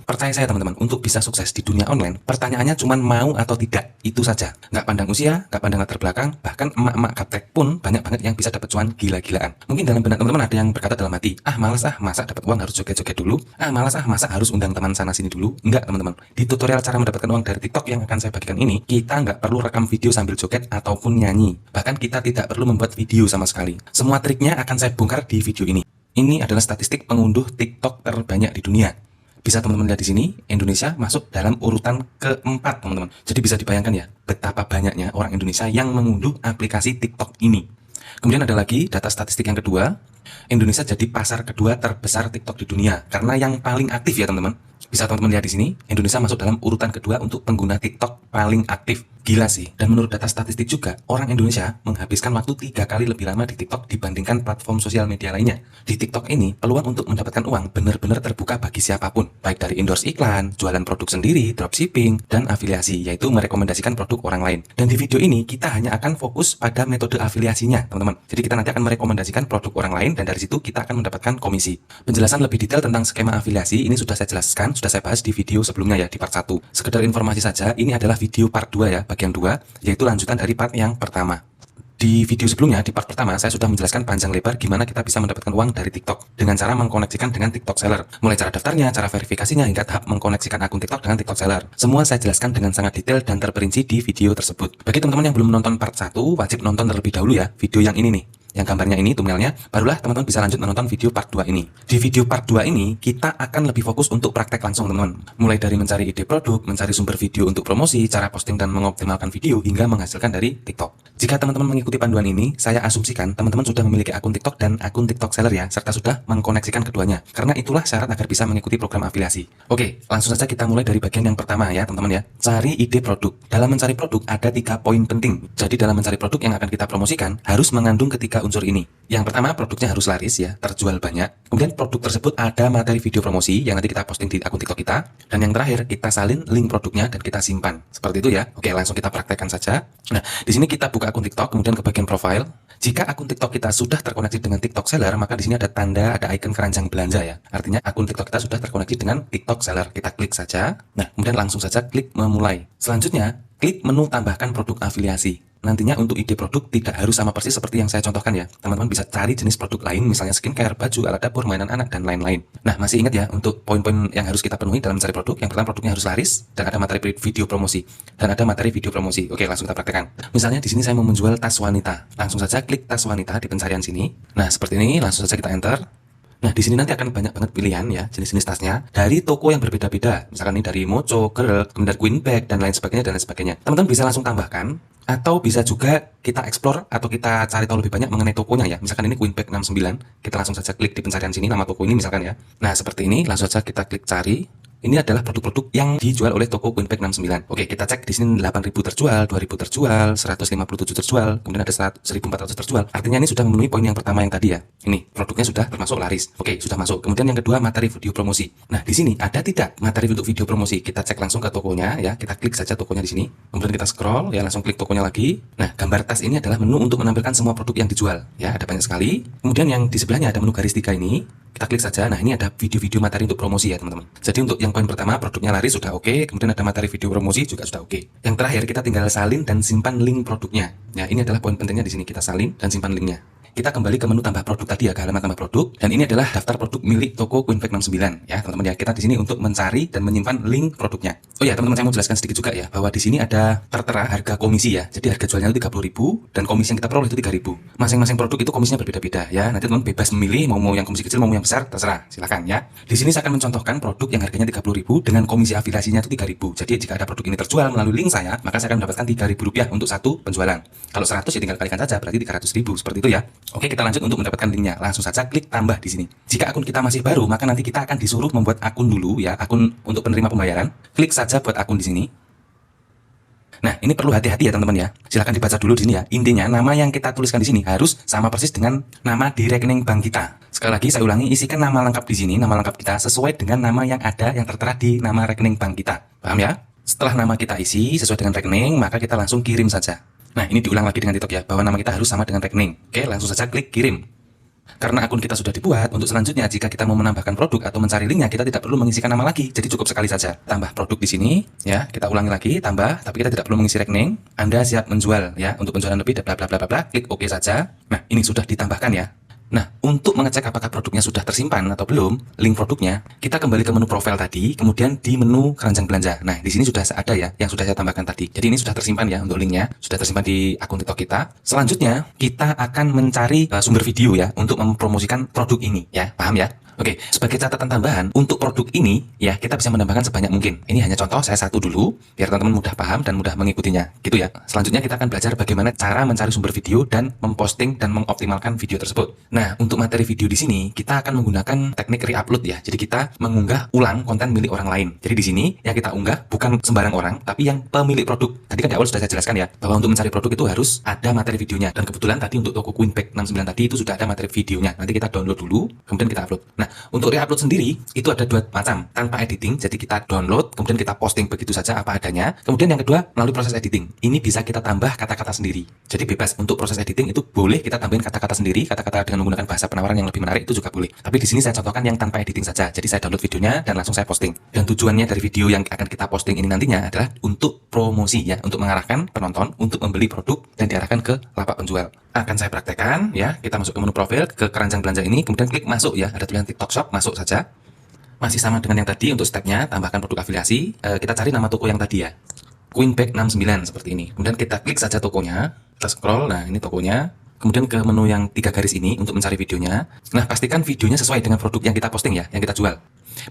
Percaya saya teman-teman, untuk bisa sukses di dunia online, pertanyaannya cuma mau atau tidak, itu saja. Nggak pandang usia, nggak pandang latar belakang, bahkan emak-emak gaptek pun banyak banget yang bisa dapat cuan gila-gilaan. Mungkin dalam benak teman-teman ada yang berkata dalam hati, malas masa dapat uang harus joget-joget dulu, malas masa harus undang teman sana sini dulu. Enggak teman-teman, di tutorial cara mendapatkan uang dari TikTok yang akan saya bagikan ini, kita nggak perlu rekam video sambil joget ataupun nyanyi. Bahkan kita tidak perlu membuat video sama sekali. Semua triknya akan saya bongkar di video ini. Ini adalah statistik pengunduh TikTok terbanyak di dunia. Bisa teman-teman lihat di sini, Indonesia masuk dalam urutan keempat, teman-teman. Jadi bisa dibayangkan ya, betapa banyaknya orang Indonesia yang mengunduh aplikasi TikTok ini. Kemudian ada lagi data statistik yang kedua, Indonesia jadi pasar kedua terbesar TikTok di dunia. Karena yang paling aktif ya teman-teman. Bisa teman-teman lihat di sini, Indonesia masuk dalam urutan kedua untuk pengguna TikTok paling aktif. Gila sih. Dan menurut data statistik juga, orang Indonesia menghabiskan waktu 3 kali lebih lama di TikTok dibandingkan platform sosial media lainnya. Di TikTok ini, peluang untuk mendapatkan uang benar-benar terbuka bagi siapapun, baik dari endorse iklan, jualan produk sendiri, dropshipping, dan afiliasi, yaitu merekomendasikan produk orang lain. Dan di video ini, kita hanya akan fokus pada metode afiliasinya, teman-teman. Jadi kita nanti akan merekomendasikan produk orang lain, dan dari situ kita akan mendapatkan komisi. Penjelasan lebih detail tentang skema afiliasi ini sudah saya jelaskan, sudah saya bahas di video sebelumnya ya, di part 1. Sekedar informasi saja, ini adalah video part 2 ya, bagian 2, yaitu lanjutan dari part yang pertama. Di video sebelumnya, di part pertama, saya sudah menjelaskan panjang lebar gimana kita bisa mendapatkan uang dari TikTok dengan cara mengkoneksikan dengan TikTok Seller. Mulai cara daftarnya, cara verifikasinya, hingga tahap mengkoneksikan akun TikTok dengan TikTok Seller. Semua saya jelaskan dengan sangat detail dan terperinci di video tersebut. Bagi teman-teman yang belum menonton part 1, wajib nonton terlebih dahulu ya, video yang ini nih. Yang gambarnya ini, thumbnailnya, barulah teman-teman bisa lanjut menonton video part 2 ini. Di video part 2 ini, kita akan lebih fokus untuk praktek langsung teman-teman. Mulai dari mencari ide produk, mencari sumber video untuk promosi, cara posting dan mengoptimalkan video, hingga menghasilkan dari TikTok. Jika teman-teman mengikuti panduan ini, saya asumsikan teman-teman sudah memiliki akun TikTok dan akun TikTok Seller ya, serta sudah mengkoneksikan keduanya. Karena itulah syarat agar bisa mengikuti program afiliasi. Oke, langsung saja kita mulai dari bagian yang pertama ya teman-teman ya. Cari ide produk. Dalam mencari produk ada 3 poin penting. Jadi dalam mencari produk yang akan kita promosikan, harus mengandung ketiga unsur ini. Yang pertama, produknya harus laris ya, terjual banyak. Kemudian produk tersebut ada materi video promosi yang nanti kita posting di akun TikTok kita. Dan yang terakhir, kita salin link produknya dan kita simpan. Seperti itu ya. Oke, langsung kita praktekkan saja. Nah, di sini kita buka akun TikTok, kemudian ke bagian profile. Jika akun TikTok kita sudah terkoneksi dengan TikTok Seller, maka di sini ada tanda, ada icon keranjang belanja ya. Artinya akun TikTok kita sudah terkoneksi dengan TikTok Seller. Kita klik saja. Nah, kemudian langsung saja klik memulai. Selanjutnya, klik menu tambahkan produk afiliasi. Nantinya untuk ide produk tidak harus sama persis seperti yang saya contohkan ya. Teman-teman bisa cari jenis produk lain, misalnya skincare, baju, alat dapur, mainan anak, dan lain-lain. Nah, masih ingat ya untuk poin-poin yang harus kita penuhi dalam mencari produk. Yang pertama, produknya harus laris, dan ada materi video promosi. Oke, langsung kita praktekkan. Misalnya di sini saya mau menjual tas wanita. Langsung saja klik tas wanita di pencarian sini. Nah, seperti ini, langsung saja kita enter. Nah, di sini nanti akan banyak banget pilihan ya, jenis-jenis tasnya dari toko yang berbeda-beda. Misalkan ini dari Mocho, Girl, kemudian Queen Bag, dan lain sebagainya. Teman-teman bisa langsung tambahkan, atau bisa juga kita explore atau kita cari tahu lebih banyak mengenai tokonya ya. Misalkan ini Queen Bag 69, kita langsung saja klik di pencarian sini nama toko ini misalkan ya. Nah, seperti ini, langsung saja kita klik cari. Ini adalah produk-produk yang dijual oleh toko Queen Bag 69. Oke, kita cek di sini 8.000 terjual, 2.000 terjual, 157 terjual, kemudian ada 1.400 terjual. Artinya ini sudah memenuhi poin yang pertama yang tadi ya. Ini produknya sudah termasuk laris. Oke, sudah masuk. Kemudian yang kedua, materi video promosi. Nah, di sini ada tidak materi untuk video promosi? Kita cek langsung ke tokonya ya. Kita klik saja tokonya di sini. Kemudian kita scroll ya, langsung klik tokonya lagi. Nah, gambar tas ini adalah menu untuk menampilkan semua produk yang dijual. Ya, ada banyak sekali. Kemudian yang di sebelahnya ada menu garis 3 ini. Kita klik saja. Nah, ini ada video-video materi untuk promosi ya, teman-teman. Jadi untuk yang poin pertama, produknya laris sudah oke. Kemudian ada materi video promosi juga sudah oke. Yang terakhir, kita tinggal salin dan simpan link produknya. Ya, ini adalah poin pentingnya di sini. Kita salin dan simpan linknya. Kita kembali ke menu tambah produk tadi ya, ke halaman tambah produk. Dan ini adalah daftar produk milik toko Queen Bag 69 ya, teman-teman ya. Kita di sini untuk mencari dan menyimpan link produknya. Oh ya, teman-teman, saya mau jelaskan sedikit juga ya, bahwa di sini ada tertera harga komisi ya. Jadi harga jualnya itu 30.000 dan komisi yang kita peroleh itu 3.000. Masing-masing produk itu komisinya berbeda-beda ya. Nanti teman bebas memilih mau yang komisi kecil mau yang besar, terserah, silakan ya. Di sini saya akan mencontohkan produk yang harganya 30.000 dengan komisi afiliasinya itu 3.000. Jadi jika ada produk ini terjual melalui link saya, maka saya akan mendapatkan 3.000 rupiah untuk satu penjualan. Kalau 100 ya tinggal kalikan saja, berarti 300.000 seperti itu ya. Oke, kita lanjut untuk mendapatkan linknya. Langsung saja klik tambah di sini. Jika akun kita masih baru, maka nanti kita akan disuruh membuat akun dulu ya, akun untuk penerima pembayaran. Klik saja buat akun di sini. Nah, ini perlu hati-hati ya teman-teman ya. Silahkan dibaca dulu di sini ya. Intinya nama yang kita tuliskan di sini harus sama persis dengan nama di rekening bank kita. Sekali lagi saya ulangi, isikan nama lengkap di sini, nama lengkap kita sesuai dengan nama yang ada yang tertera di nama rekening bank kita. Paham ya? Setelah nama kita isi sesuai dengan rekening, maka kita langsung kirim saja. Nah, ini diulang lagi dengan TikTok ya, bahwa nama kita harus sama dengan rekening. Oke, langsung saja klik kirim. Karena akun kita sudah dibuat, untuk selanjutnya jika kita mau menambahkan produk atau mencari linknya, kita tidak perlu mengisikan nama lagi. Jadi cukup sekali saja. Tambah produk di sini, ya. Kita ulangi lagi, tambah, tapi kita tidak perlu mengisi rekening. Anda siap menjual, ya. Untuk penjualan lebih, bla bla bla bla. Klik OK saja. Nah, ini sudah ditambahkan ya. Nah, untuk mengecek apakah produknya sudah tersimpan atau belum, link produknya, kita kembali ke menu profil tadi, kemudian di menu keranjang belanja. Nah, di sini sudah ada ya, yang sudah saya tambahkan tadi. Jadi ini sudah tersimpan ya untuk linknya, sudah tersimpan di akun TikTok kita. Selanjutnya, kita akan mencari sumber video ya, untuk mempromosikan produk ini ya, paham ya? Oke, sebagai catatan tambahan, untuk produk ini, ya kita bisa menambahkan sebanyak mungkin. Ini hanya contoh, saya satu dulu, biar teman-teman mudah paham dan mudah mengikutinya, gitu ya. Selanjutnya kita akan belajar bagaimana cara mencari sumber video dan memposting dan mengoptimalkan video tersebut. Nah, untuk materi video di sini, kita akan menggunakan teknik re-upload ya. Jadi kita mengunggah ulang konten milik orang lain. Jadi di sini, yang kita unggah bukan sembarang orang, tapi yang pemilik produk. Tadi kan di awal sudah saya jelaskan ya, bahwa untuk mencari produk itu harus ada materi videonya. Dan kebetulan tadi untuk toko Queenpack 69 tadi itu sudah ada materi videonya. Nanti kita download dulu, kemudian kita upload. Nah, untuk re-upload sendiri itu ada dua macam, tanpa editing, jadi kita download kemudian kita posting begitu saja apa adanya. Kemudian yang kedua melalui proses editing, ini bisa kita tambah kata-kata sendiri. Jadi bebas, untuk proses editing itu boleh kita tambahin kata-kata sendiri, kata-kata dengan menggunakan bahasa penawaran yang lebih menarik itu juga boleh. Tapi di sini saya contohkan yang tanpa editing saja. Jadi saya download videonya dan langsung saya posting. Dan tujuannya dari video yang akan kita posting ini nantinya adalah untuk promosi ya, untuk mengarahkan penonton untuk membeli produk dan diarahkan ke lapak penjual. Akan saya praktekkan ya. Kita masuk ke menu profil, ke keranjang belanja ini, kemudian klik masuk ya, ada tulisan TikTok Shop, masuk saja. Masih sama dengan yang tadi untuk stepnya, tambahkan produk afiliasi. Kita cari nama toko yang tadi ya, Queenpack 69 seperti ini. Kemudian kita klik saja tokonya, kita scroll, nah ini tokonya. Kemudian ke menu yang 3 garis ini untuk mencari videonya. Nah, pastikan videonya sesuai dengan produk yang kita posting ya, yang kita jual.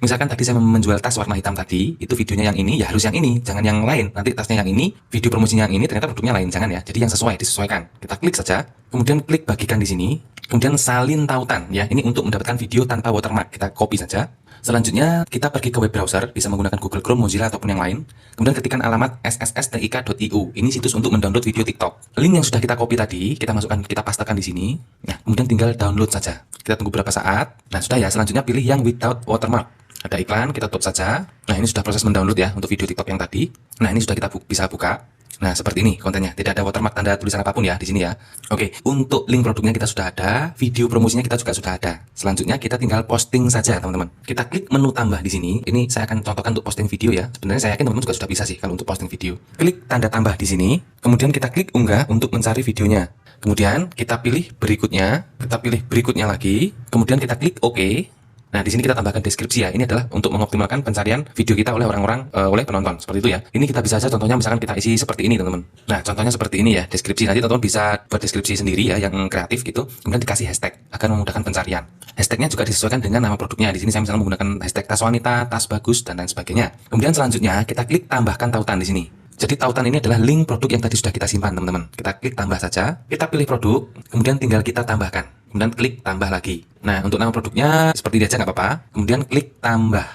Misalkan tadi saya menjual tas warna hitam tadi, itu videonya yang ini, ya harus yang ini, jangan yang lain. Nanti tasnya yang ini, video promosinya yang ini, ternyata produknya lain, jangan ya. Jadi yang sesuai, disesuaikan. Kita klik saja, kemudian klik bagikan di sini, kemudian salin tautan ya. Ini untuk mendapatkan video tanpa watermark. Kita copy saja. Selanjutnya kita pergi ke web browser, bisa menggunakan Google Chrome, Mozilla ataupun yang lain. Kemudian ketikkan alamat sstik.io. Ini situs untuk mendownload video TikTok. Link yang sudah kita copy tadi, kita masukkan, kita pastekan di sini. Nah, kemudian tinggal download saja. Kita tunggu beberapa saat. Nah, sudah ya. Selanjutnya pilih yang without watermark. Ada iklan, kita tutup saja. Nah, ini sudah proses mendownload ya untuk video TikTok yang tadi. Nah, ini sudah kita bisa buka. Nah, seperti ini kontennya. Tidak ada watermark, tanda tulisan apapun ya di sini ya. Oke, untuk link produknya kita sudah ada, video promosinya kita juga sudah ada. Selanjutnya kita tinggal posting saja, teman-teman. Kita klik menu tambah di sini. Ini saya akan contohkan untuk posting video ya. Sebenarnya saya yakin teman-teman juga sudah bisa sih kalau untuk posting video. Klik tanda tambah di sini, kemudian kita klik unggah untuk mencari videonya. Kemudian kita pilih berikutnya lagi, kemudian kita klik OK. Nah, di sini kita tambahkan deskripsi ya. Ini adalah untuk mengoptimalkan pencarian video kita oleh orang-orang, oleh penonton. Seperti itu ya. Ini kita bisa saja contohnya misalkan kita isi seperti ini, teman-teman. Nah, contohnya seperti ini ya, deskripsi. Nanti teman-teman bisa buat deskripsi sendiri ya, yang kreatif gitu. Kemudian dikasih hashtag, akan memudahkan pencarian. Hashtagnya juga disesuaikan dengan nama produknya. Di sini saya misalnya menggunakan hashtag tas wanita, tas bagus, dan lain sebagainya. Kemudian selanjutnya kita klik tambahkan tautan di sini. Jadi tautan ini adalah link produk yang tadi sudah kita simpan, teman-teman. Kita klik tambah saja, kita pilih produk, kemudian tinggal kita tambahkan, kemudian klik tambah lagi. Nah, untuk nama produknya seperti ini aja nggak apa-apa, kemudian klik tambah.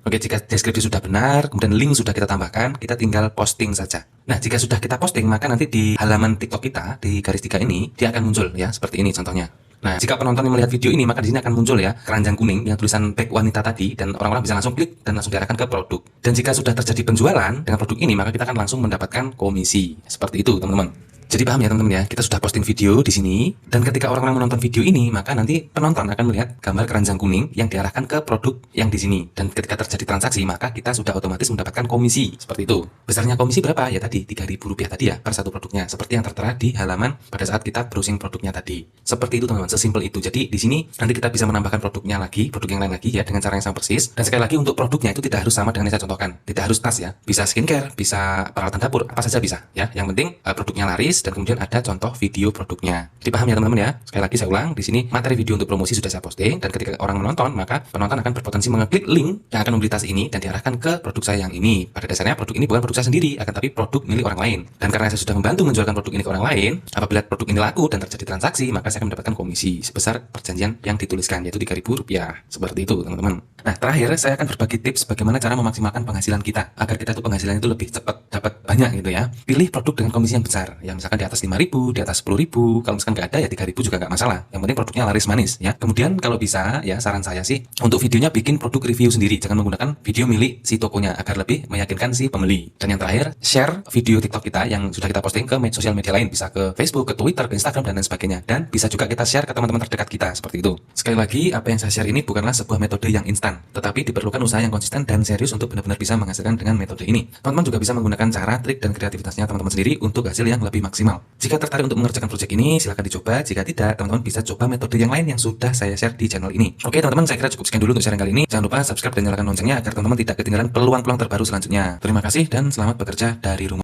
Oke, jika deskripsi sudah benar, kemudian link sudah kita tambahkan, kita tinggal posting saja. Nah, jika sudah kita posting, maka nanti di halaman TikTok kita, di garis 3 ini, dia akan muncul ya, seperti ini contohnya. Nah, jika penonton yang melihat video ini, maka di sini akan muncul ya keranjang kuning yang tulisan bag wanita tadi, dan orang-orang bisa langsung klik dan langsung diarahkan ke produk. Dan jika sudah terjadi penjualan dengan produk ini, maka kita akan langsung mendapatkan komisi. Seperti itu, teman-teman. Jadi paham ya teman-teman ya, kita sudah posting video di sini, dan ketika orang-orang menonton video ini, maka nanti penonton akan melihat gambar keranjang kuning yang diarahkan ke produk yang di sini. Dan ketika terjadi transaksi, maka kita sudah otomatis mendapatkan komisi. Seperti itu. Besarnya komisi berapa? Ya tadi, Rp3.000 tadi ya per satu produknya. Seperti yang tertera di halaman pada saat kita browsing produknya tadi. Seperti itu teman-teman, sesimpel itu. Jadi di sini nanti kita bisa menambahkan produknya lagi, produk yang lain lagi ya, dengan cara yang sama persis. Dan sekali lagi untuk produknya itu tidak harus sama dengan yang saya contohkan. Tidak harus tas ya. Bisa skincare, bisa peralatan dapur, apa saja bisa ya. Yang penting produknya laris dan kemudian ada contoh video produknya. Jadi paham ya teman-teman ya. Sekali lagi saya ulang, di sini materi video untuk promosi sudah saya posting, dan ketika orang menonton, maka penonton akan berpotensi mengeklik link yang akan membeli tas ini dan diarahkan ke produk saya yang ini. Pada dasarnya produk ini bukan produk saya sendiri, akan tapi produk milik orang lain. Dan karena saya sudah membantu menjualkan produk ini ke orang lain, apabila produk ini laku dan terjadi transaksi, maka saya akan mendapatkan komisi sebesar perjanjian yang dituliskan, yaitu Rp3.000. Seperti itu teman-teman. Nah, terakhir saya akan berbagi tips bagaimana cara memaksimalkan penghasilan kita agar kita itu penghasilan itu lebih cepat dapat banyak gitu ya. Pilih produk dengan komisi yang besar, yang misalkan di atas 5.000, di atas 10.000. Kalau misalkan nggak ada ya 3.000 juga nggak masalah. Yang penting produknya laris manis ya. Kemudian kalau bisa ya saran saya sih untuk videonya bikin produk review sendiri, jangan menggunakan video milik si tokonya agar lebih meyakinkan si pembeli. Dan yang terakhir, share video TikTok kita yang sudah kita posting ke sosial media lain, bisa ke Facebook, ke Twitter, ke Instagram dan lain sebagainya. Dan bisa juga kita share ke teman-teman terdekat kita seperti itu. Sekali lagi, apa yang saya share ini bukanlah sebuah metode yang instan, tetapi diperlukan usaha yang konsisten dan serius untuk benar-benar bisa menghasilkan dengan metode ini. Teman-teman juga bisa menggunakan cara, trik, dan kreativitasnya teman-teman sendiri untuk hasil yang lebih maksimal. Jika tertarik untuk mengerjakan proyek ini, silahkan dicoba. Jika tidak, teman-teman bisa coba metode yang lain yang sudah saya share di channel ini. Oke teman-teman, saya kira cukup sekian dulu untuk sharing kali ini. Jangan lupa subscribe dan nyalakan loncengnya agar teman-teman tidak ketinggalan peluang-peluang terbaru selanjutnya. Terima kasih dan selamat bekerja dari rumah.